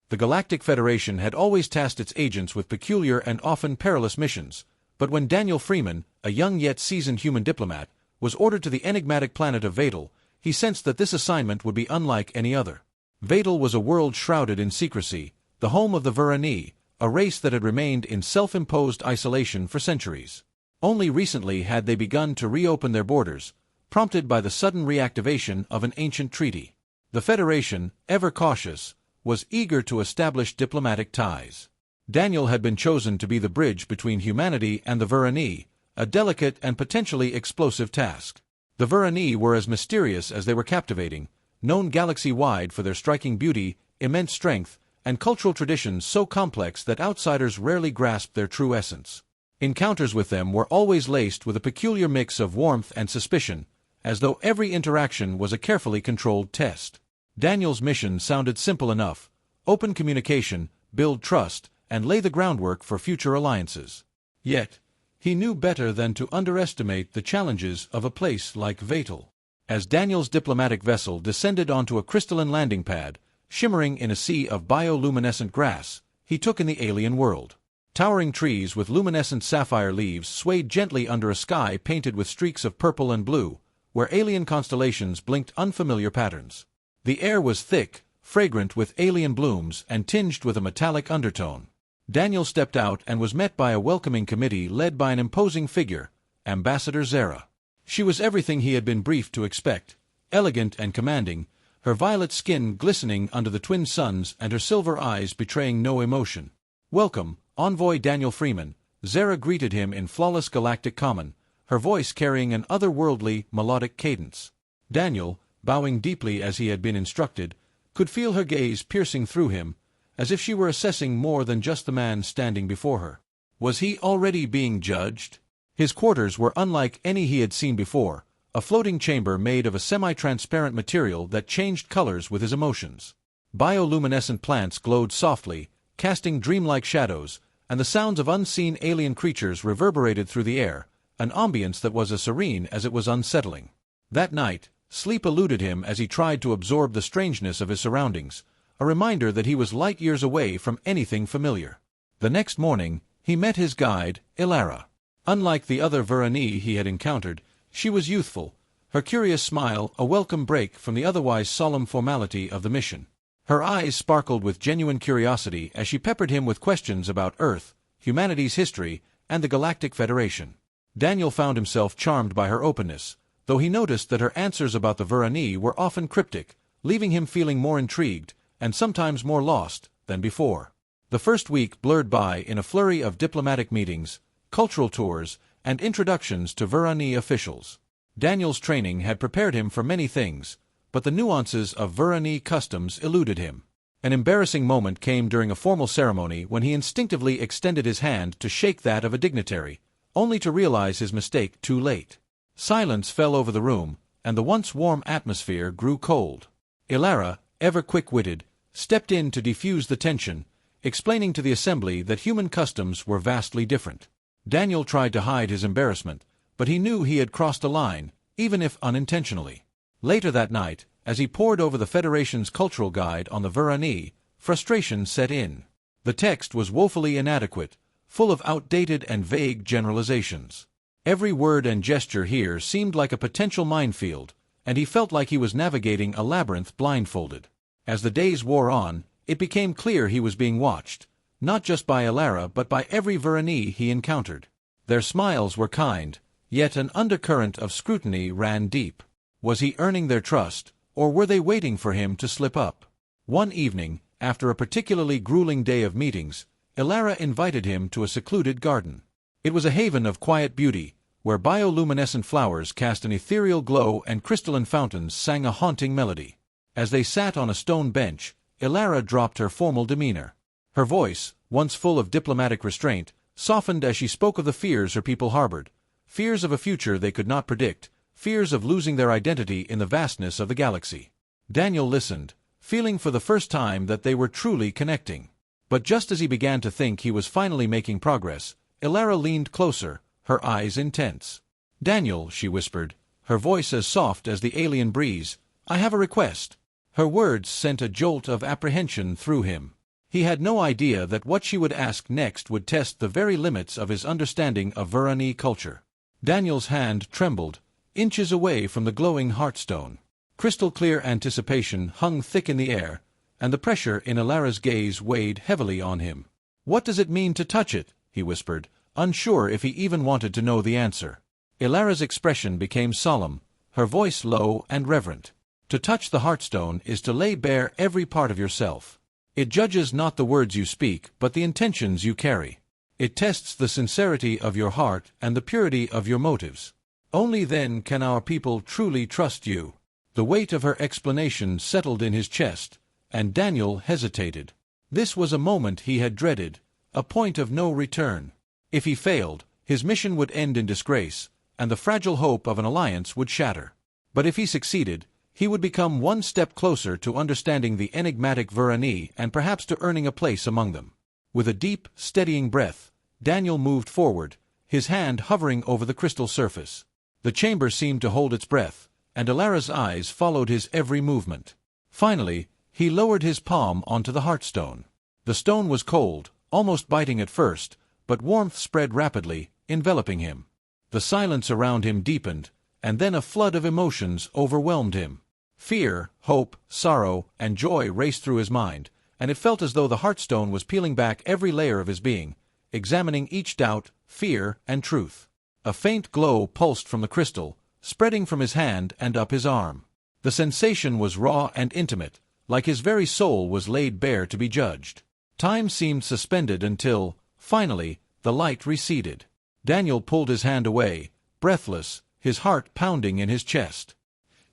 The Galactic Federation had always tasked its agents with peculiar and often perilous missions, but when Daniel Freeman, a young yet seasoned human diplomat, was ordered to the enigmatic planet of Vatel, he sensed that this assignment would be unlike any other. Vatel was a world shrouded in secrecy, the home of the Virani, a race that had remained in self-imposed isolation for centuries. Only recently had they begun to reopen their borders, prompted by the sudden reactivation of an ancient treaty. The Federation, ever cautious, was eager to establish diplomatic ties. Daniel had been chosen to be the bridge between humanity and the Virani, a delicate and potentially explosive task. The Virani were as mysterious as they were captivating, known galaxy-wide for their striking beauty, immense strength, and cultural traditions so complex that outsiders rarely grasped their true essence. Encounters with them were always laced with a peculiar mix of warmth and suspicion, as though every interaction was a carefully controlled test. Daniel's mission sounded simple enough: open communication, build trust, and lay the groundwork for future alliances. Yet, he knew better than to underestimate the challenges of a place like Vatel. As Daniel's diplomatic vessel descended onto a crystalline landing pad, shimmering in a sea of bioluminescent grass, he took in the alien world. Towering trees with luminescent sapphire leaves swayed gently under a sky painted with streaks of purple and blue, where alien constellations blinked unfamiliar patterns. The air was thick, fragrant with alien blooms and tinged with a metallic undertone. Daniel stepped out and was met by a welcoming committee led by an imposing figure, Ambassador Zara. She was everything he had been briefed to expect: elegant and commanding, her violet skin glistening under the twin suns and her silver eyes betraying no emotion. "Welcome, Envoy Daniel Freeman," Zara greeted him in flawless galactic common, her voice carrying an otherworldly, melodic cadence. Daniel, bowing deeply as he had been instructed, could feel her gaze piercing through him, as if she were assessing more than just the man standing before her. Was he already being judged? His quarters were unlike any he had seen before, a floating chamber made of a semi-transparent material that changed colors with his emotions. Bioluminescent plants glowed softly, casting dreamlike shadows, and the sounds of unseen alien creatures reverberated through the air, an ambience that was as serene as it was unsettling. That night, sleep eluded him as he tried to absorb the strangeness of his surroundings, a reminder that he was light years away from anything familiar. The next morning, he met his guide, Ilara. Unlike the other Virani he had encountered, she was youthful, her curious smile a welcome break from the otherwise solemn formality of the mission. Her eyes sparkled with genuine curiosity as she peppered him with questions about Earth, humanity's history, and the Galactic Federation. Daniel found himself charmed by her openness, though he noticed that her answers about the Virani were often cryptic, leaving him feeling more intrigued, and sometimes more lost, than before. The first week blurred by in a flurry of diplomatic meetings, cultural tours, and introductions to Virani officials. Daniel's training had prepared him for many things, but the nuances of Virani customs eluded him. An embarrassing moment came during a formal ceremony when he instinctively extended his hand to shake that of a dignitary, only to realize his mistake too late. Silence fell over the room, and the once warm atmosphere grew cold. Ilara, ever quick-witted, stepped in to defuse the tension, explaining to the assembly that human customs were vastly different. Daniel tried to hide his embarrassment, but he knew he had crossed a line, even if unintentionally. Later that night, as he pored over the Federation's cultural guide on the Virani, frustration set in. The text was woefully inadequate, full of outdated and vague generalizations. Every word and gesture here seemed like a potential minefield, and he felt like he was navigating a labyrinth blindfolded. As the days wore on, it became clear he was being watched, not just by Ilara but by every Virani he encountered. Their smiles were kind, yet an undercurrent of scrutiny ran deep. Was he earning their trust, or were they waiting for him to slip up? One evening, after a particularly grueling day of meetings, Ilara invited him to a secluded garden. It was a haven of quiet beauty, where bioluminescent flowers cast an ethereal glow and crystalline fountains sang a haunting melody. As they sat on a stone bench, Ilara dropped her formal demeanor. Her voice, once full of diplomatic restraint, softened as she spoke of the fears her people harbored, fears of a future they could not predict, fears of losing their identity in the vastness of the galaxy. Daniel listened, feeling for the first time that they were truly connecting. But just as he began to think he was finally making progress, Ilara leaned closer, her eyes intense. "Daniel," she whispered, her voice as soft as the alien breeze, "I have a request." Her words sent a jolt of apprehension through him. He had no idea that what she would ask next would test the very limits of his understanding of Verani culture. Daniel's hand trembled, inches away from the glowing heartstone. Crystal-clear anticipation hung thick in the air, and the pressure in Ilara's gaze weighed heavily on him. "What does it mean to touch it?" he whispered, unsure if he even wanted to know the answer. Ilara's expression became solemn, her voice low and reverent. "To touch the heartstone is to lay bare every part of yourself. It judges not the words you speak, but the intentions you carry. It tests the sincerity of your heart and the purity of your motives. Only then can our people truly trust you." The weight of her explanation settled in his chest, and Daniel hesitated. This was a moment he had dreaded, a point of no return. If he failed, his mission would end in disgrace, and the fragile hope of an alliance would shatter. But if he succeeded, he would become one step closer to understanding the enigmatic Verani and perhaps to earning a place among them. With a deep, steadying breath, Daniel moved forward, his hand hovering over the crystal surface. The chamber seemed to hold its breath, and Ilara's eyes followed his every movement. Finally, he lowered his palm onto the heartstone. The stone was cold, almost biting at first, but warmth spread rapidly, enveloping him. The silence around him deepened, and then a flood of emotions overwhelmed him. Fear, hope, sorrow, and joy raced through his mind, and it felt as though the heartstone was peeling back every layer of his being, examining each doubt, fear, and truth. A faint glow pulsed from the crystal, spreading from his hand and up his arm. The sensation was raw and intimate, like his very soul was laid bare to be judged. Time seemed suspended until, finally, the light receded. Daniel pulled his hand away, breathless, his heart pounding in his chest.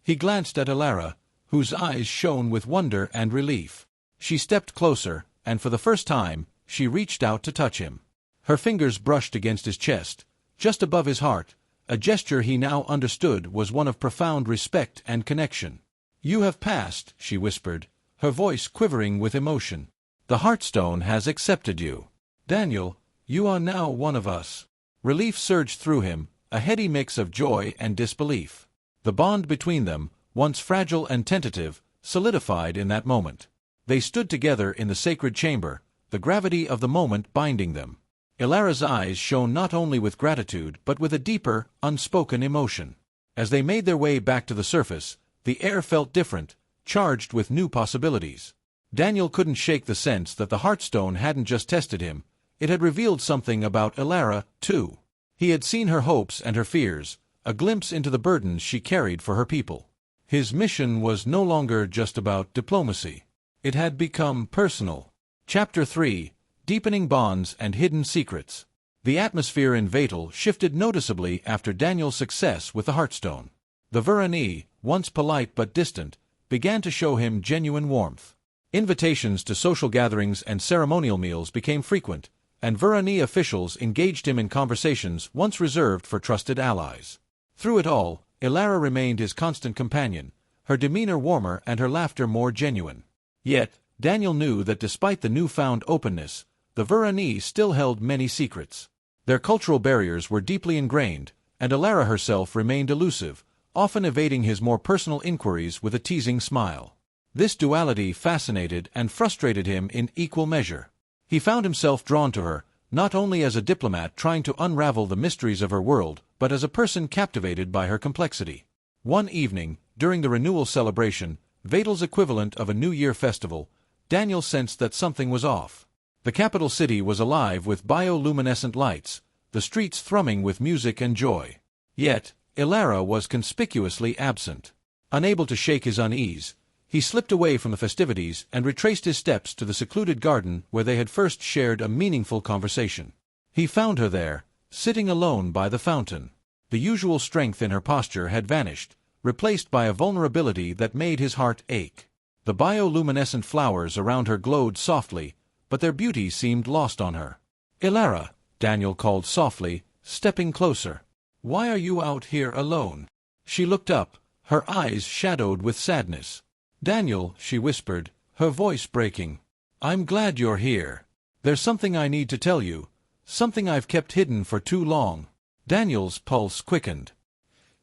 He glanced at Ilara, whose eyes shone with wonder and relief. She stepped closer, and for the first time, she reached out to touch him. Her fingers brushed against his chest, just above his heart, a gesture he now understood was one of profound respect and connection. "You have passed," she whispered, her voice quivering with emotion. "The heartstone has accepted you. Daniel, you are now one of us." Relief surged through him, a heady mix of joy and disbelief. The bond between them, once fragile and tentative, solidified in that moment. They stood together in the sacred chamber, the gravity of the moment binding them. Ilara's eyes shone not only with gratitude but with a deeper, unspoken emotion. As they made their way back to the surface, the air felt different, charged with new possibilities. Daniel couldn't shake the sense that the heartstone hadn't just tested him, it had revealed something about Ilara, too. He had seen her hopes and her fears, a glimpse into the burdens she carried for her people. His mission was no longer just about diplomacy. It had become personal. Chapter 3: Deepening Bonds and Hidden Secrets. The atmosphere in Vatel shifted noticeably after Daniel's success with the heartstone. The Verani, once polite but distant, began to show him genuine warmth. Invitations to social gatherings and ceremonial meals became frequent, and Verani officials engaged him in conversations once reserved for trusted allies. Through it all, Ilara remained his constant companion, her demeanor warmer and her laughter more genuine. Yet, Daniel knew that despite the newfound openness, the Verani still held many secrets. Their cultural barriers were deeply ingrained, and Ilara herself remained elusive, often evading his more personal inquiries with a teasing smile. This duality fascinated and frustrated him in equal measure. He found himself drawn to her, not only as a diplomat trying to unravel the mysteries of her world, but as a person captivated by her complexity. One evening, during the renewal celebration, Vatel's equivalent of a New Year festival, Daniel sensed that something was off. The capital city was alive with bioluminescent lights, the streets thrumming with music and joy. Yet, Ilara was conspicuously absent. Unable to shake his unease, he slipped away from the festivities and retraced his steps to the secluded garden where they had first shared a meaningful conversation. He found her there, sitting alone by the fountain. The usual strength in her posture had vanished, replaced by a vulnerability that made his heart ache. The bioluminescent flowers around her glowed softly, but their beauty seemed lost on her. "Ilara," Daniel called softly, stepping closer. "Why are you out here alone?" She looked up, her eyes shadowed with sadness. "Daniel," she whispered, her voice breaking. "I'm glad you're here. There's something I need to tell you, something I've kept hidden for too long." Daniel's pulse quickened.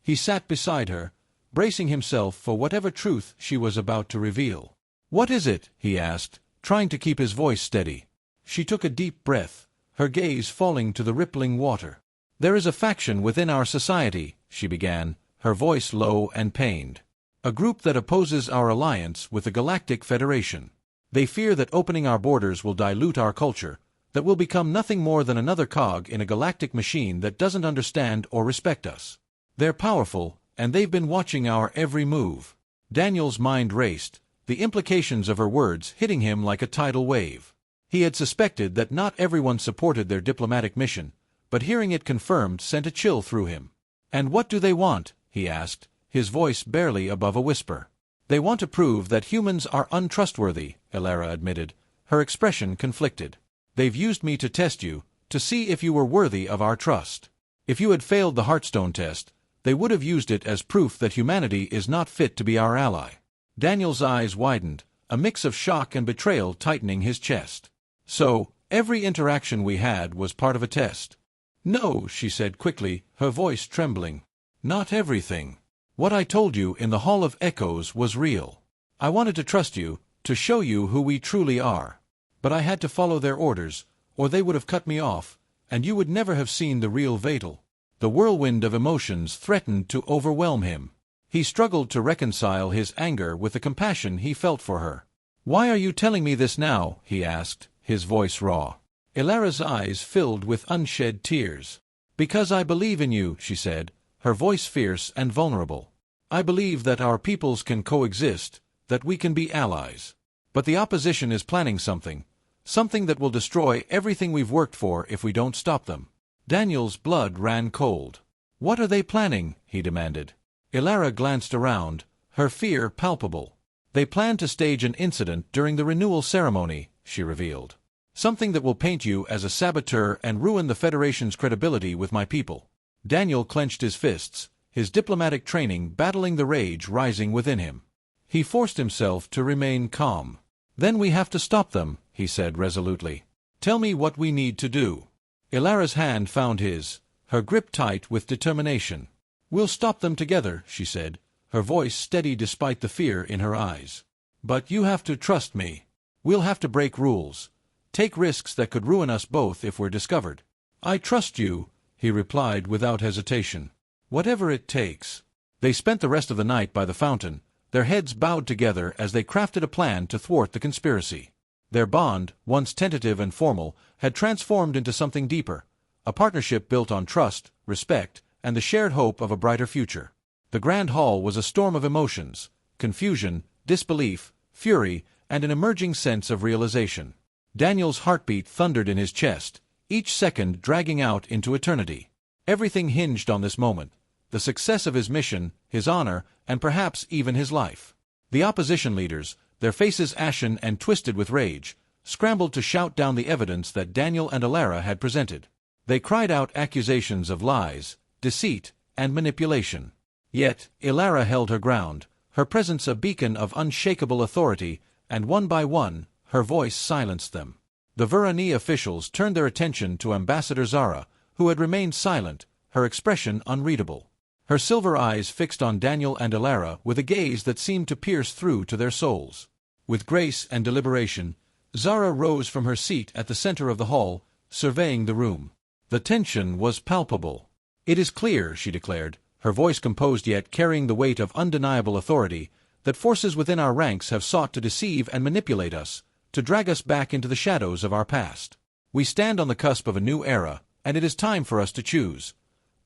He sat beside her, bracing himself for whatever truth she was about to reveal. "What is it?" he asked, trying to keep his voice steady. She took a deep breath, her gaze falling to the rippling water. "There is a faction within our society," she began, her voice low and pained. "A group that opposes our alliance with the Galactic Federation. They fear that opening our borders will dilute our culture, that we'll become nothing more than another cog in a galactic machine that doesn't understand or respect us. They're powerful, and they've been watching our every move." Daniel's mind raced, the implications of her words hitting him like a tidal wave. He had suspected that not everyone supported their diplomatic mission, but hearing it confirmed sent a chill through him. "And what do they want?" he asked, his voice barely above a whisper. "They want to prove that humans are untrustworthy," Elara admitted, her expression conflicted. "They've used me to test you, to see if you were worthy of our trust. If you had failed the Heartstone test, they would have used it as proof that humanity is not fit to be our ally." Daniel's eyes widened, a mix of shock and betrayal tightening his chest. "So, every interaction we had was part of a test?" "No," she said quickly, her voice trembling. "Not everything. What I told you in the Hall of Echoes was real. I wanted to trust you, to show you who we truly are. But I had to follow their orders, or they would have cut me off, and you would never have seen the real Vatel." The whirlwind of emotions threatened to overwhelm him. He struggled to reconcile his anger with the compassion he felt for her. "Why are you telling me this now?" he asked, his voice raw. Elara's eyes filled with unshed tears. "Because I believe in you," she said, her voice fierce and vulnerable. "I believe that our peoples can coexist, that we can be allies. But the opposition is planning something that will destroy everything we've worked for if we don't stop them." Daniel's blood ran cold. "What are they planning?" he demanded. Elara glanced around, her fear palpable. "They plan to stage an incident during the renewal ceremony," she revealed. "Something that will paint you as a saboteur and ruin the Federation's credibility with my people." Daniel clenched his fists, his diplomatic training battling the rage rising within him. He forced himself to remain calm. "Then we have to stop them," he said resolutely. "Tell me what we need to do." Elara's hand found his, her grip tight with determination. "We'll stop them together," she said, her voice steady despite the fear in her eyes. "But you have to trust me. We'll have to break rules, take risks that could ruin us both if we're discovered." "I trust you," he replied without hesitation. "Whatever it takes." They spent the rest of the night by the fountain, their heads bowed together as they crafted a plan to thwart the conspiracy. Their bond, once tentative and formal, had transformed into something deeper, a partnership built on trust, respect, and the shared hope of a brighter future. The grand hall was a storm of emotions: confusion, disbelief, fury, and an emerging sense of realization. Daniel's heartbeat thundered in his chest, each second dragging out into eternity. Everything hinged on this moment: the success of his mission, his honor, and perhaps even his life. The opposition leaders, their faces ashen and twisted with rage, scrambled to shout down the evidence that Daniel and Elara had presented. They cried out accusations of lies, deceit, and manipulation. Yet, Elara held her ground, her presence a beacon of unshakable authority, and one by one, her voice silenced them. The Verani officials turned their attention to Ambassador Zara, who had remained silent, her expression unreadable. Her silver eyes fixed on Daniel and Elara with a gaze that seemed to pierce through to their souls. With grace and deliberation, Zara rose from her seat at the center of the hall, surveying the room. The tension was palpable. "It is clear," she declared, her voice composed yet carrying the weight of undeniable authority, "that forces within our ranks have sought to deceive and manipulate us, to drag us back into the shadows of our past. We stand on the cusp of a new era, and it is time for us to choose.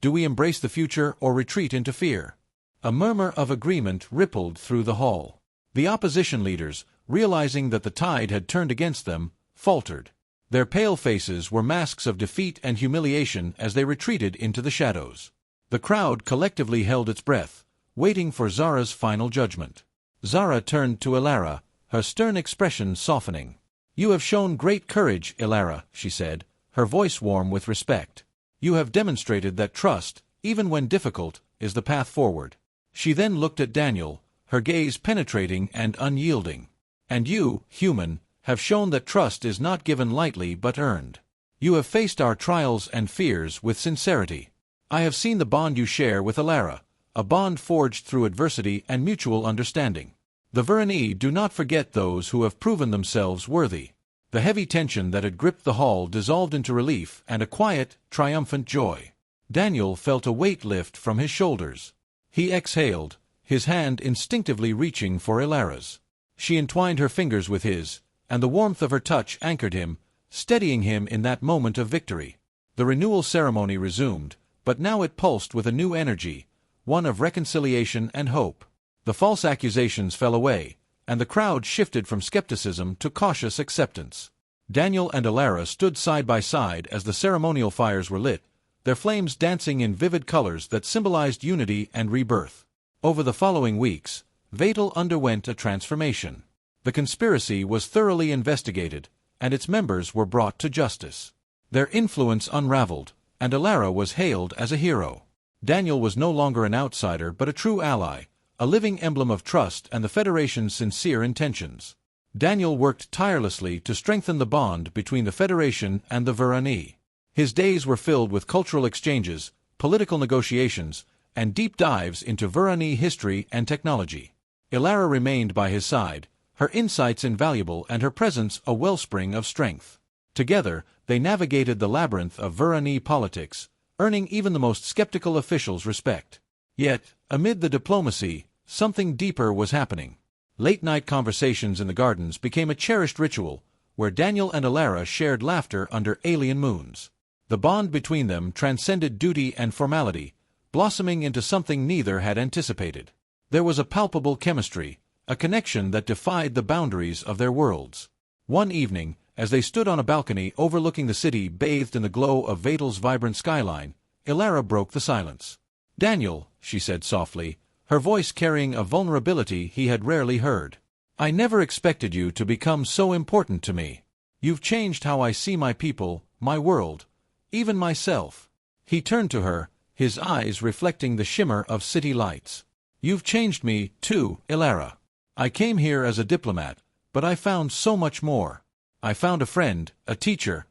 Do we embrace the future or retreat into fear?" A murmur of agreement rippled through the hall. The opposition leaders, realizing that the tide had turned against them, faltered. Their pale faces were masks of defeat and humiliation as they retreated into the shadows. The crowd collectively held its breath, waiting for Zara's final judgment. Zara turned to Elara, her stern expression softening. "You have shown great courage, Elara," she said, her voice warm with respect. "You have demonstrated that trust, even when difficult, is the path forward." She then looked at Daniel, her gaze penetrating and unyielding. "And you, human, have shown that trust is not given lightly but earned. You have faced our trials and fears with sincerity. I have seen the bond you share with Elara, a bond forged through adversity and mutual understanding. The Verani do not forget those who have proven themselves worthy. The heavy tension that had gripped the hall dissolved into relief and a quiet, triumphant joy. Daniel felt a weight lift from his shoulders. He exhaled, his hand instinctively reaching for Ilara's. She entwined her fingers with his, and the warmth of her touch anchored him, steadying him in that moment of victory. The renewal ceremony resumed, but now it pulsed with a new energy, one of reconciliation and hope. The false accusations fell away, and the crowd shifted from skepticism to cautious acceptance. Daniel and Ilara stood side by side as the ceremonial fires were lit, their flames dancing in vivid colors that symbolized unity and rebirth. Over the following weeks, Vatel underwent a transformation. The conspiracy was thoroughly investigated, and its members were brought to justice. Their influence unraveled, and Ilara was hailed as a hero. Daniel was no longer an outsider but a true ally, a living emblem of trust and the Federation's sincere intentions. Daniel worked tirelessly to strengthen the bond between the Federation and the Verani. His days were filled with cultural exchanges, political negotiations, and deep dives into Verani history and technology. Ilara remained by his side, her insights invaluable and her presence a wellspring of strength. Together, they navigated the labyrinth of Verani politics, earning even the most skeptical officials respect. Yet, amid the diplomacy, something deeper was happening. Late-night conversations in the gardens became a cherished ritual, where Daniel and Ilara shared laughter under alien moons. The bond between them transcended duty and formality, blossoming into something neither had anticipated. There was a palpable chemistry, a connection that defied the boundaries of their worlds. One evening, as they stood on a balcony overlooking the city bathed in the glow of Vatel's vibrant skyline, Ilara broke the silence. "Daniel," she said softly, her voice carrying a vulnerability he had rarely heard. "I never expected you to become so important to me. You've changed how I see my people, my world, even myself." He turned to her, his eyes reflecting the shimmer of city lights. "You've changed me, too, Ilara. I came here as a diplomat, but I found so much more. I found a friend, a teacher,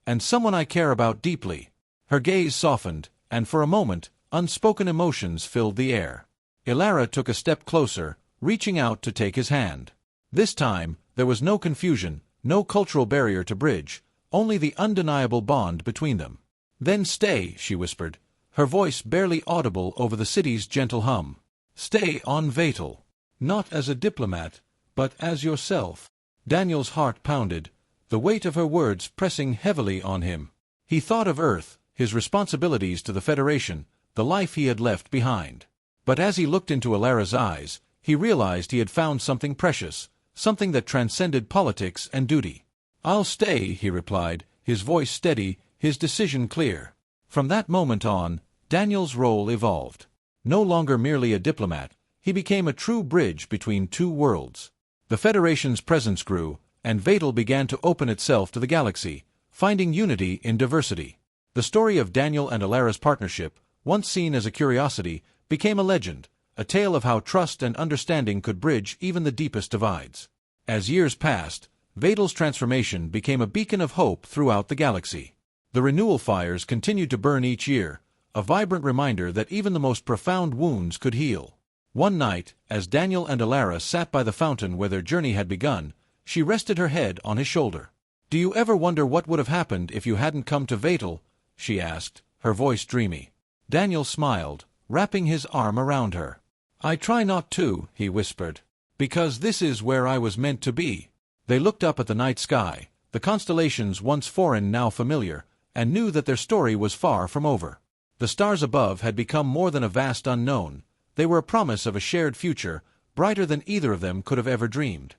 and someone I care about deeply." Her gaze softened, and for a moment, unspoken emotions filled the air. Ilara took a step closer, reaching out to take his hand. This time, there was no confusion, no cultural barrier to bridge, only the undeniable bond between them. "Then stay," she whispered, her voice barely audible over the city's gentle hum. "Stay on Vatel. Not as a diplomat, but as yourself." Daniel's heart pounded, the weight of her words pressing heavily on him. He thought of Earth, his responsibilities to the Federation, the life he had left behind. But as he looked into Ilara's eyes, he realized he had found something precious, something that transcended politics and duty. "I'll stay," he replied, his voice steady, his decision clear. From that moment on, Daniel's role evolved. No longer merely a diplomat, he became a true bridge between two worlds. The Federation's presence grew, and Vatel began to open itself to the galaxy, finding unity in diversity. The story of Daniel and Ilara's partnership, once seen as a curiosity, became a legend, a tale of how trust and understanding could bridge even the deepest divides. As years passed, Vatel's transformation became a beacon of hope throughout the galaxy. The renewal fires continued to burn each year, a vibrant reminder that even the most profound wounds could heal. One night, as Daniel and Ilara sat by the fountain where their journey had begun, she rested her head on his shoulder. "Do you ever wonder what would have happened if you hadn't come to Vatel?" she asked, her voice dreamy. Daniel smiled, wrapping his arm around her. "I try not to," he whispered, "because this is where I was meant to be." They looked up at the night sky, the constellations once foreign now familiar, and knew that their story was far from over. The stars above had become more than a vast unknown. They were a promise of a shared future, brighter than either of them could have ever dreamed.